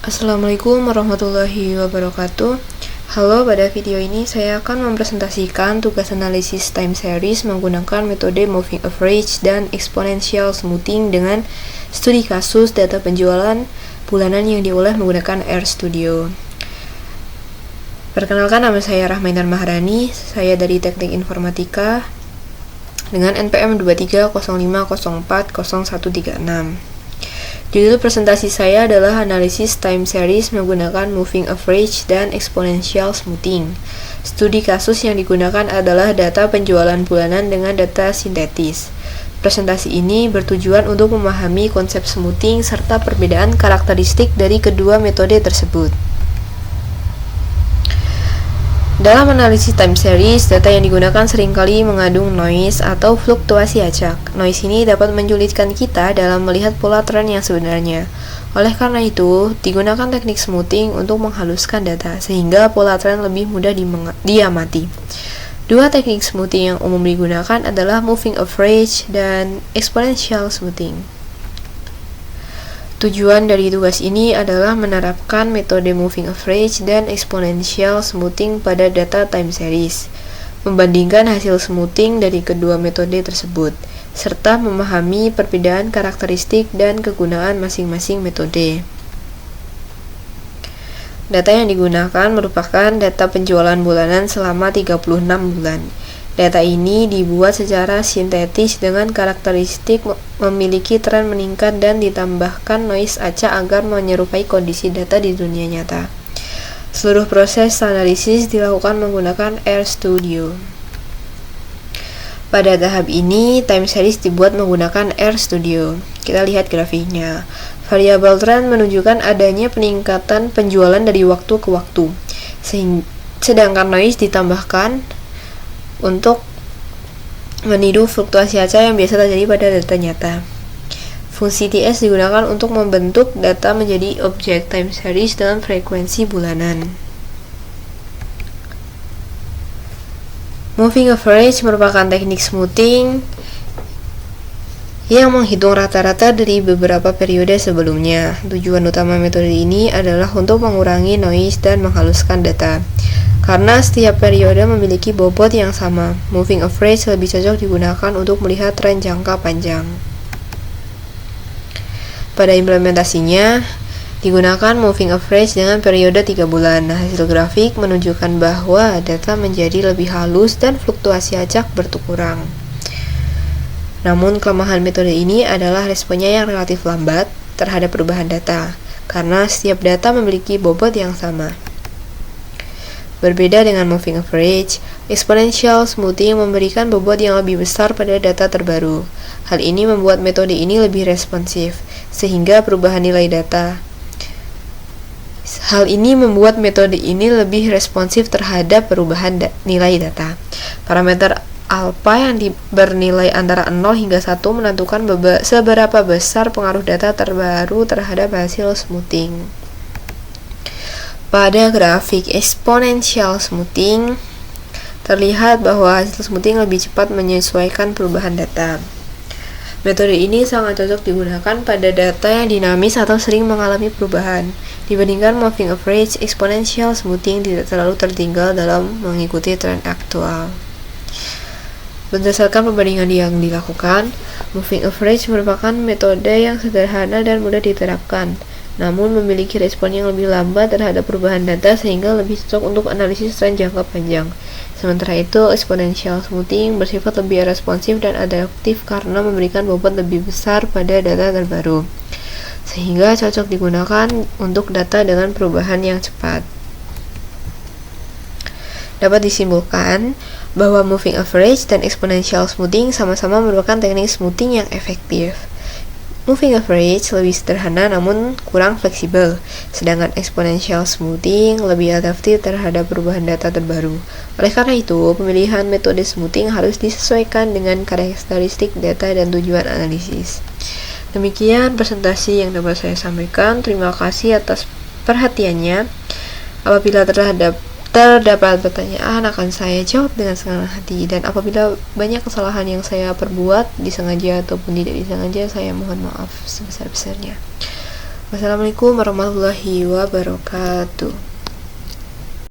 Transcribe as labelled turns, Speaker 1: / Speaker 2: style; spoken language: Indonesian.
Speaker 1: Assalamualaikum warahmatullahi wabarakatuh. Halo, pada video ini saya akan mempresentasikan tugas analisis time series menggunakan metode moving average dan exponential smoothing dengan studi kasus data penjualan bulanan yang diolah menggunakan RStudio. Perkenalkan, nama saya Rahmainur Maharani, saya dari Teknik Informatika dengan NPM 2305040136. Judul presentasi saya adalah analisis time series menggunakan moving average dan exponential smoothing. Studi kasus yang digunakan adalah data penjualan bulanan dengan data sintetis. Presentasi ini bertujuan untuk memahami konsep smoothing serta perbedaan karakteristik dari kedua metode tersebut. Dalam analisis time series, data yang digunakan seringkali mengandung noise atau fluktuasi acak. Noise ini dapat menyulitkan kita dalam melihat pola tren yang sebenarnya. Oleh karena itu, digunakan teknik smoothing untuk menghaluskan data, sehingga pola tren lebih mudah diamati. Dua teknik smoothing yang umum digunakan adalah moving average dan exponential smoothing. Tujuan dari tugas ini adalah menerapkan metode moving average dan exponential smoothing pada data time series, membandingkan hasil smoothing dari kedua metode tersebut, serta memahami perbedaan karakteristik dan kegunaan masing-masing metode. Data yang digunakan merupakan data penjualan bulanan selama 36 bulan. Data ini dibuat secara sintetis dengan karakteristik memiliki tren meningkat dan ditambahkan noise acak agar menyerupai kondisi data di dunia nyata. Seluruh proses analisis dilakukan menggunakan RStudio. Pada tahap ini, time series dibuat menggunakan RStudio. Kita lihat grafiknya. Variabel tren menunjukkan adanya peningkatan penjualan dari waktu ke waktu, sedangkan noise ditambahkan untuk meniru fluktuasi acak yang biasa terjadi pada data nyata. Fungsi TS digunakan untuk membentuk data menjadi objek time series dengan frekuensi bulanan. Moving average merupakan teknik smoothing yang menghitung rata-rata dari beberapa periode sebelumnya. Tujuan utama metode ini adalah untuk mengurangi noise dan menghaluskan data. Karena setiap periode memiliki bobot yang sama, moving average lebih cocok digunakan untuk melihat tren jangka panjang. Pada implementasinya, digunakan moving average dengan periode 3 bulan. Hasil grafik menunjukkan bahwa data menjadi lebih halus dan fluktuasi acak berkurang. Namun, kelemahan metode ini adalah responnya yang relatif lambat terhadap perubahan data, karena setiap data memiliki bobot yang sama. Berbeda dengan moving average, exponential smoothing memberikan bobot yang lebih besar pada data terbaru. Hal ini membuat metode ini lebih responsif, sehingga perubahan nilai data. Hal ini membuat metode ini lebih responsif terhadap perubahan nilai data. Parameter alpha yang bernilai antara 0 hingga 1 menentukan seberapa besar pengaruh data terbaru terhadap hasil smoothing. Pada grafik exponential smoothing, terlihat bahwa hasil smoothing lebih cepat menyesuaikan perubahan data. Metode ini sangat cocok digunakan pada data yang dinamis atau sering mengalami perubahan. Dibandingkan moving average, exponential smoothing tidak terlalu tertinggal dalam mengikuti tren aktual. Berdasarkan perbandingan yang dilakukan, moving average merupakan metode yang sederhana dan mudah diterapkan, namun memiliki respon yang lebih lambat terhadap perubahan data sehingga lebih cocok untuk analisis tren jangka panjang. Sementara itu, exponential smoothing bersifat lebih responsif dan adaptif karena memberikan bobot lebih besar pada data terbaru, sehingga cocok digunakan untuk data dengan perubahan yang cepat. Dapat disimpulkan bahwa moving average dan exponential smoothing sama-sama merupakan teknik smoothing yang efektif. Moving average lebih sederhana namun kurang fleksibel, sedangkan exponential smoothing lebih adaptif terhadap perubahan data terbaru. Oleh karena itu, pemilihan metode smoothing harus disesuaikan dengan karakteristik data dan tujuan analisis. Demikian presentasi yang dapat saya sampaikan. Terima kasih atas perhatiannya. Apabila terdapat pertanyaan akan saya jawab dengan senang hati, dan apabila banyak kesalahan yang saya perbuat disengaja ataupun tidak disengaja, saya mohon maaf sebesar-besarnya. Wassalamualaikum warahmatullahi wabarakatuh.